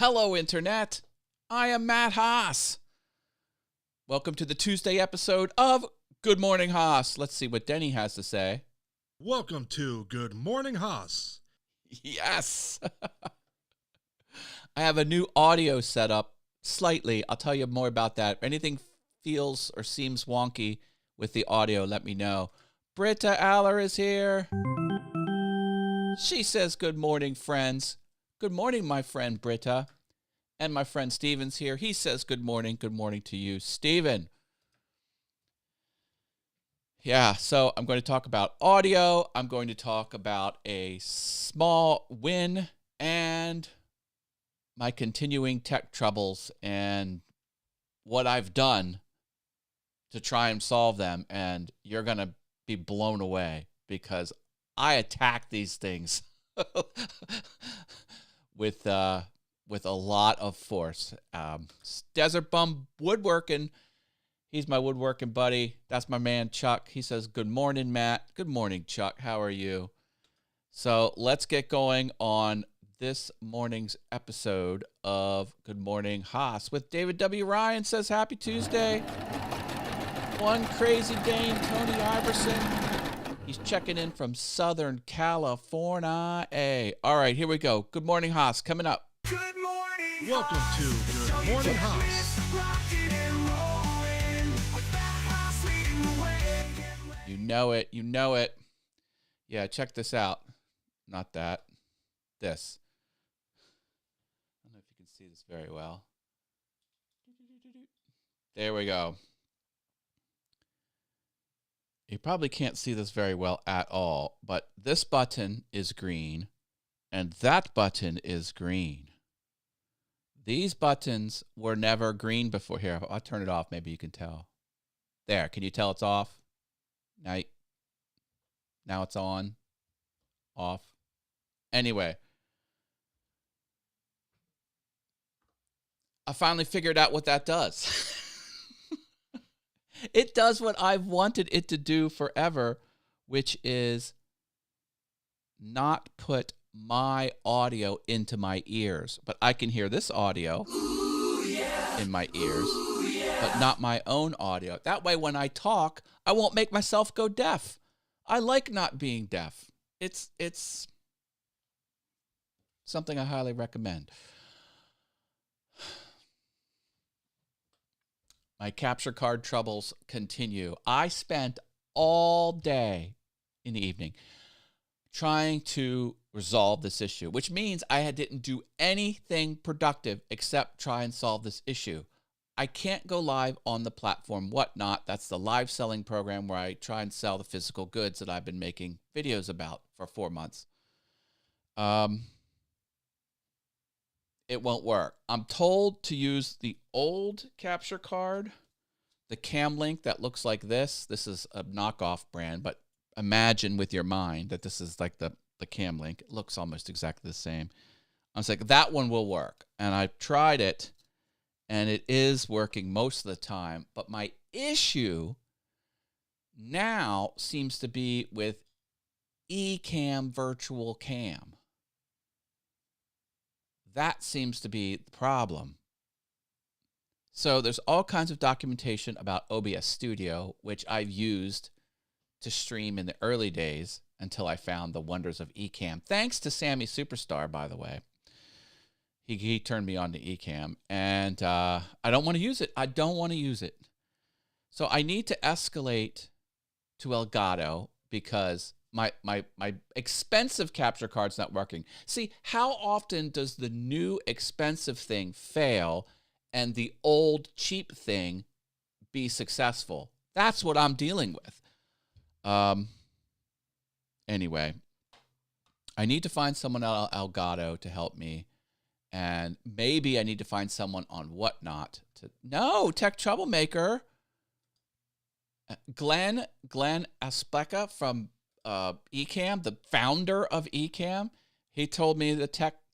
Hello, Internet. I am Matt Haas. Welcome to the Tuesday episode of Good Morning Haas. Let's see what Denny has to say. Welcome to Good Morning Haas. Yes. I have a new audio setup slightly. I'll tell you more about that. If anything feels or seems wonky with the audio, let me know. Britta Aller is here. She says, good morning, friends. Good morning, my friend Britta. And my friend Steven's here. He says, good morning to you, Steven. Yeah, so I'm going to talk about audio. I'm going to talk about a small win and my continuing tech troubles and what I've done to try and solve them. And you're going to be blown away because I attack these things with a lot of force. Desert Bum Woodworking. He's my woodworking buddy. That's my man, Chuck. He says, good morning, Matt. Good morning, Chuck. How are you? So let's get going on this morning's episode of Good Morning Haas with David W. Ryan. Says, happy Tuesday. One crazy Dane, Tony Iverson. He's checking in from Southern California. All right, here we go. Good Morning Haas coming up. Good morning. Welcome to Good Morning Haas. You know it. You know it. Yeah, check this out. Not that. This. I don't know if you can see this very well. There we go. You probably can't see this very well at all, but this button is green and that button is green. These buttons were never green before. Here, I'll turn it off. Maybe you can tell. There. Can you tell it's off? Now it's on. Off. Anyway. I finally figured out what that does. It does what I've wanted it to do forever, which is not put my audio into my ears. But I can hear this audio in my ears, but not my own audio. That way, when I talk, I won't make myself go deaf. I like not being deaf. It's something I highly recommend. My capture card troubles continue. I spent all day in the evening trying to resolve this issue, which means I didn't do anything productive except try and solve this issue. I can't go live on the platform Whatnot. That's the live selling program where I try and sell the physical goods that I've been making videos about for 4 months. It won't work. I'm told to use the old capture card, the Cam Link that looks like this. This is a knockoff brand, but imagine with your mind that this is like the Cam Link. It looks almost exactly the same. I was like, that one will work. And I tried it, and it is working most of the time. But my issue now seems to be with eCam Virtual Cam. That seems to be the problem. So there's all kinds of documentation about OBS Studio, which I've used to stream in the early days until I found the wonders of eCam. Thanks to Sammy Superstar, by the way. He turned me on to eCam, and I don't want to use it. I don't want to use it. So I need to escalate to Elgato because my expensive capture card's not working. See, how often does the new expensive thing fail and the old cheap thing be successful? That's what I'm dealing with. Anyway, I need to find someone at Elgato to help me, and maybe I need to find someone on Whatnot to. No, Tech Troublemaker. Glenn Aspeka from eCam, the founder of eCam, he told me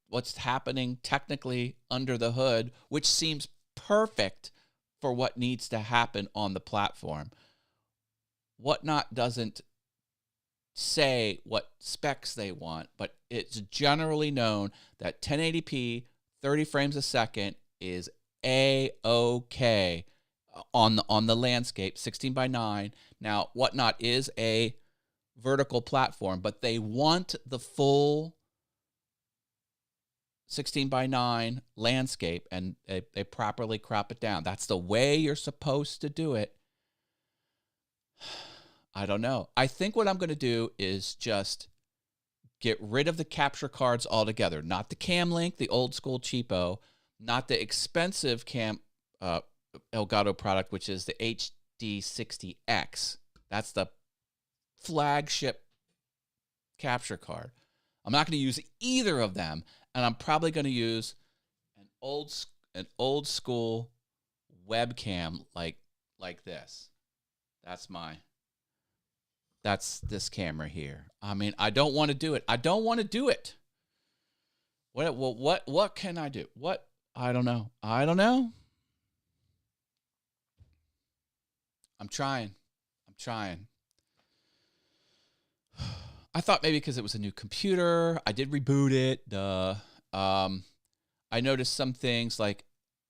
what's happening technically under the hood, which seems perfect for what needs to happen on the platform. Whatnot doesn't say what specs they want, but it's generally known that 1080p, 30 frames a second is A-OK on the landscape, 16 by 9. Now, Whatnot is a vertical platform, but they want the full 16 by 9 landscape, and they properly crop it down. That's the way you're supposed to do it. I don't know. I think what I'm going to do is just get rid of the capture cards altogether. Not the Cam Link, the old school cheapo, not the expensive Elgato product, which is the HD60X. That's the flagship capture card. I'm not going to use either of them, and I'm probably going to use an old school webcam like this. That's this camera here. I mean, I don't want to do it. What can I do? What? I don't know. I'm trying. I thought maybe because it was a new computer, I did reboot it. I noticed some things like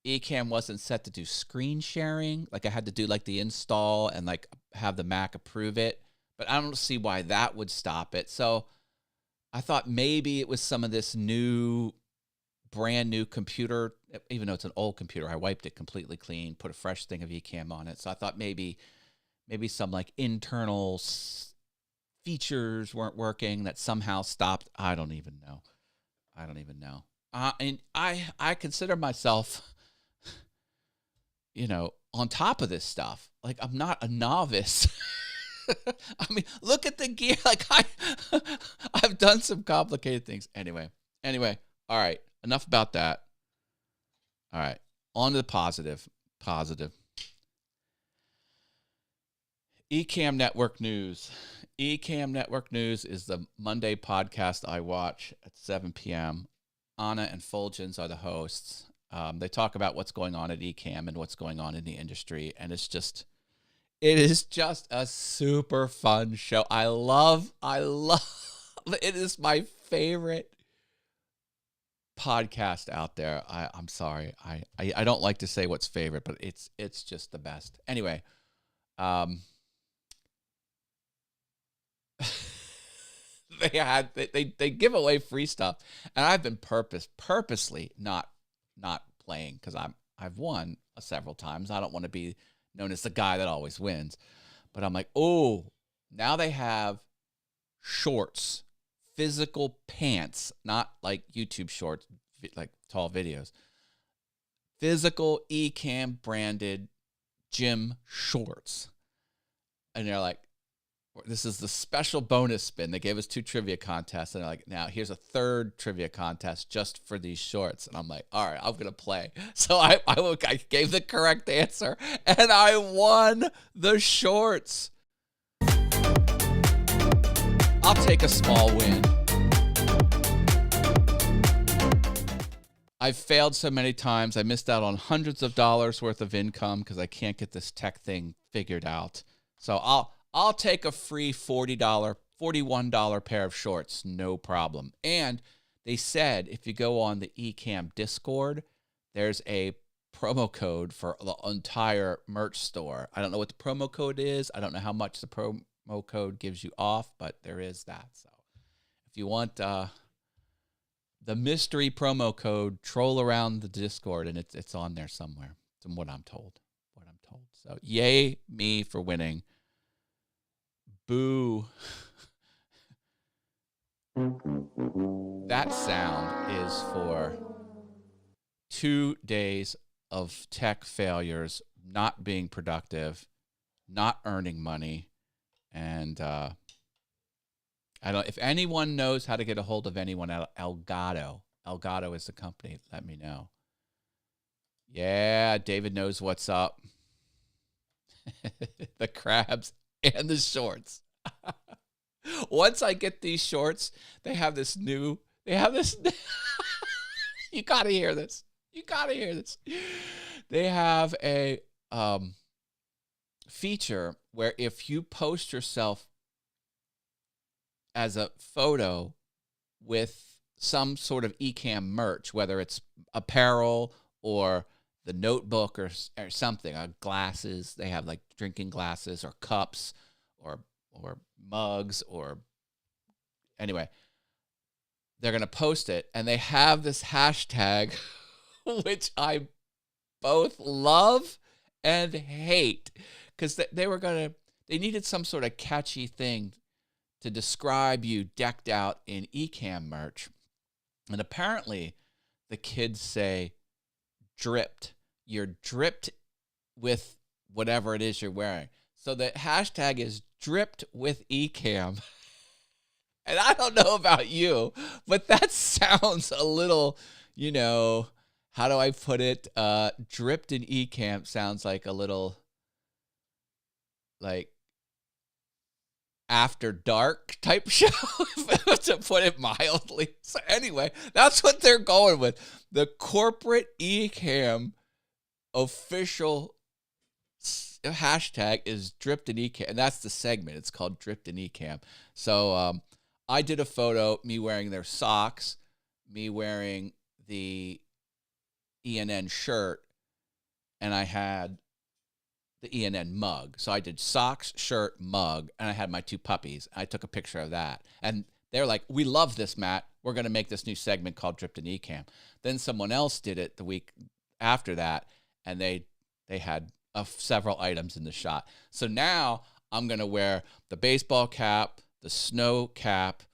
Ecamm wasn't set to do screen sharing. Like I had to do like the install and like have the Mac approve it. But I don't see why that would stop it. So I thought maybe it was some of this brand new computer, even though it's an old computer. I wiped it completely clean, put a fresh thing of Ecamm on it. So I thought maybe some like internal features weren't working that somehow stopped. I don't even know. And I consider myself, on top of this stuff. Like I'm not a novice. I mean, look at the gear. Like I've done some complicated things. Anyway. All right. Enough about that. All right. On to the positive. Ecamm Network News. Ecamm Network News is the Monday podcast I watch at 7 p.m. Anna and Fulgens are the hosts. They talk about what's going on at Ecamm and what's going on in the industry, and it is just a super fun show. I love it. Is my favorite podcast out there. I'm sorry. I don't like to say what's favorite, but it's just the best. Anyway, they give away free stuff, and I've been purposely not playing because I've won several times. I don't want to be known as the guy that always wins. But I'm like, oh, now they have shorts, physical pants, not like YouTube shorts, like tall videos. Physical Ecamm branded gym shorts. And they're like, this is the special bonus spin. They gave us 2 trivia contests, and they're like, now here's a 3rd trivia contest just for these shorts. And I'm like, all right, I'm going to play. So I gave the correct answer, and I won the shorts. I'll take a small win. I've failed so many times. I missed out on hundreds of dollars worth of income because I can't get this tech thing figured out. So I'll take a free $41 pair of shorts, no problem. And they said if you go on the Ecamm Discord, there's a promo code for the entire merch store. I don't know what the promo code is. I don't know how much the promo code gives you off, but there is that. So if you want the mystery promo code, troll around the Discord, and it's on there somewhere, from what I'm told. So yay me for winning. Boo. That sound is for 2 days of tech failures, not being productive, not earning money, and I don't. If anyone knows how to get a hold of anyone at Elgato is the company. Let me know. Yeah, David knows what's up. The crabs and the shorts. Once I get these shorts, they have this. You gotta hear this. They have a feature where if you post yourself as a photo with some sort of Ecamm merch, whether it's apparel or the notebook or something, glasses. They have like drinking glasses or cups or mugs or anyway. They're going to post it, and they have this hashtag, which I both love and hate, because they needed some sort of catchy thing to describe you decked out in Ecamm merch. And apparently the kids say dripped. You're dripped with whatever it is you're wearing. So the hashtag is dripped with Ecamm. And I don't know about you, but that sounds a little, how do I put it? Dripped in Ecamm sounds like a little, like, after dark type show, to put it mildly. So anyway, that's what they're going with. The corporate Ecamm official hashtag is dripped in Ecamm, and that's the segment. It's called Dripped in Ecamm. So I did a photo, me wearing their socks, me wearing the ENN shirt, and I had the ENN mug. So I did socks, shirt, mug, and I had my two puppies. I took a picture of that. And they're like, we love this, Matt. We're going to make this new segment called Dripped in Ecamm. Then someone else did it the week after that, and they had several items in the shot. So now I'm going to wear the baseball cap, the snow cap,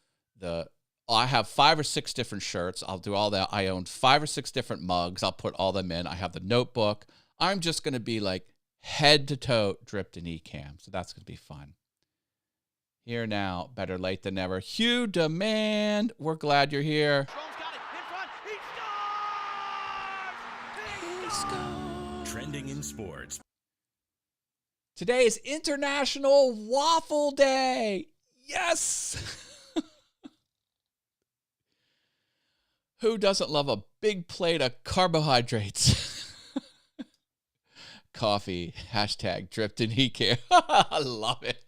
I have 5 or 6 different shirts. I'll do all that. I own 5 or 6 different mugs. I'll put all them in. I have the notebook. I'm just going to be like head to toe dripped in Ecamm. So that's going to be fun. Here now, better late than never. Hugh Demand, we're glad you're here. He scores! Trending in sports. Today is International Waffle Day. Yes! Who doesn't love a big plate of carbohydrates? Coffee, hashtag dripped in Ecamm. I love it.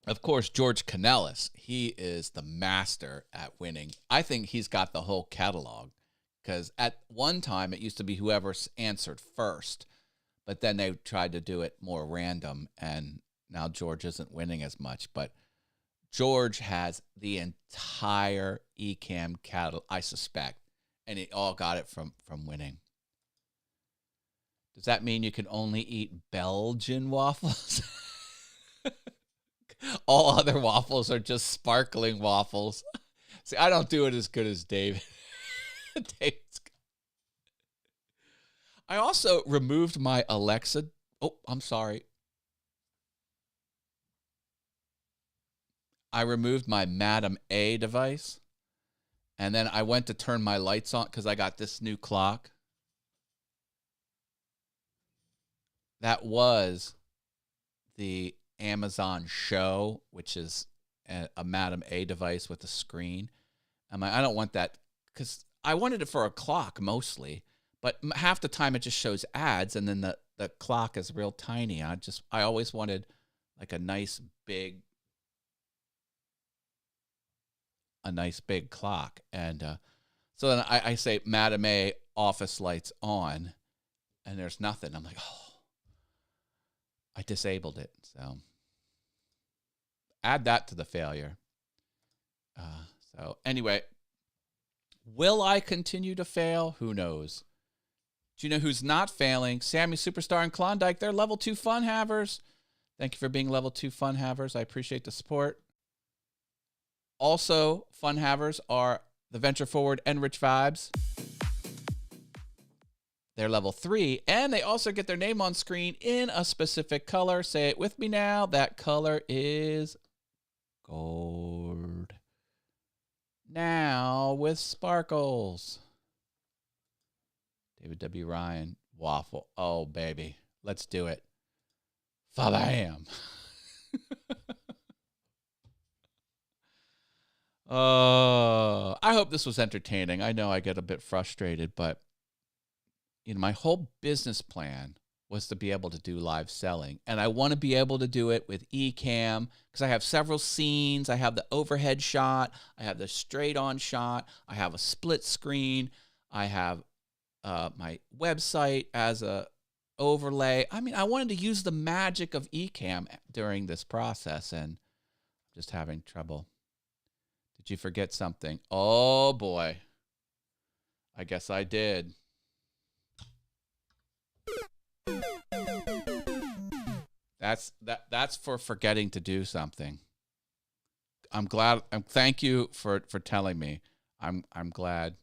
Of course, George Canellis, he is the master at winning. I think he's got the whole catalog, because at one time it used to be whoever answered first, but then they tried to do it more random, and now George isn't winning as much. But George has the entire Ecamm catalog, I suspect, and he all got it from winning. Does that mean you can only eat Belgian waffles? All other waffles are just sparkling waffles. See, I don't do it as good as David. I also removed my Alexa. Oh, I'm sorry. I removed my Madam A device, and then I went to turn my lights on because I got this new clock. That was the Amazon Show, which is a Madam A device with a screen. I don't want that, because I wanted it for a clock mostly, but half the time it just shows ads, and then the clock is real tiny. I always wanted like a nice big clock. And so then I say, Madam A, office lights on, and there's nothing. I'm like, oh, I disabled it. So add that to the failure. So anyway, will I continue to fail? Who knows? Do you know who's not failing? Sammy Superstar and Klondike. They're level 2 fun havers. Thank you for being level 2 fun havers. I appreciate the support. Also, fun havers are the Venture Forward and Rich Vibes. They're level 3, and they also get their name on screen in a specific color. Say it with me now. That color is gold. Now with sparkles. David W. Ryan, Waffle. Oh, baby. Let's do it. Father Ham. I hope this was entertaining. I know I get a bit frustrated, but my whole business plan was to be able to do live selling. And I want to be able to do it with Ecamm because I have several scenes. I have the overhead shot. I have the straight on shot. I have a split screen. I have my website as a overlay. I mean, I wanted to use the magic of Ecamm during this process, and I'm just having trouble. Did you forget something? Oh boy. I guess I did. That's for forgetting to do something. I'm glad. Thank you for telling me. I'm glad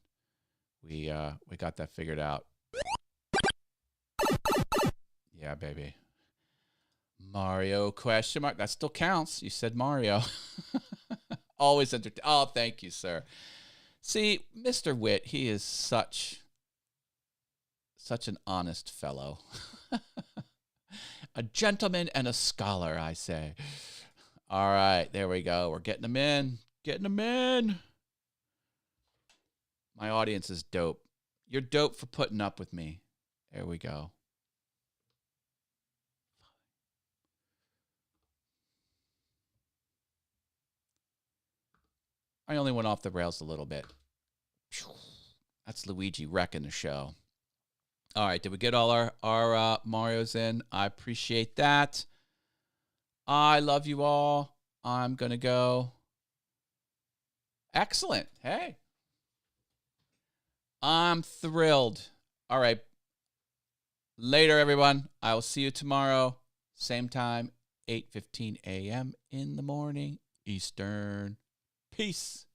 we got that figured out. Yeah, baby. Mario question mark. That still counts. You said Mario. Always entertaining. Oh, thank you, sir. See, Mr. Witt, he is such an honest fellow. A gentleman and a scholar, I say. All right, there we go. We're getting them in. Getting them in. My audience is dope. You're dope for putting up with me. There we go. I only went off the rails a little bit. That's Luigi wrecking the show. All right, did we get all our Marios in? I appreciate that. I love you all. I'm going to go. Excellent. Hey. I'm thrilled. All right. Later, everyone. I will see you tomorrow. Same time, 8:15 a.m. in the morning, Eastern. Peace.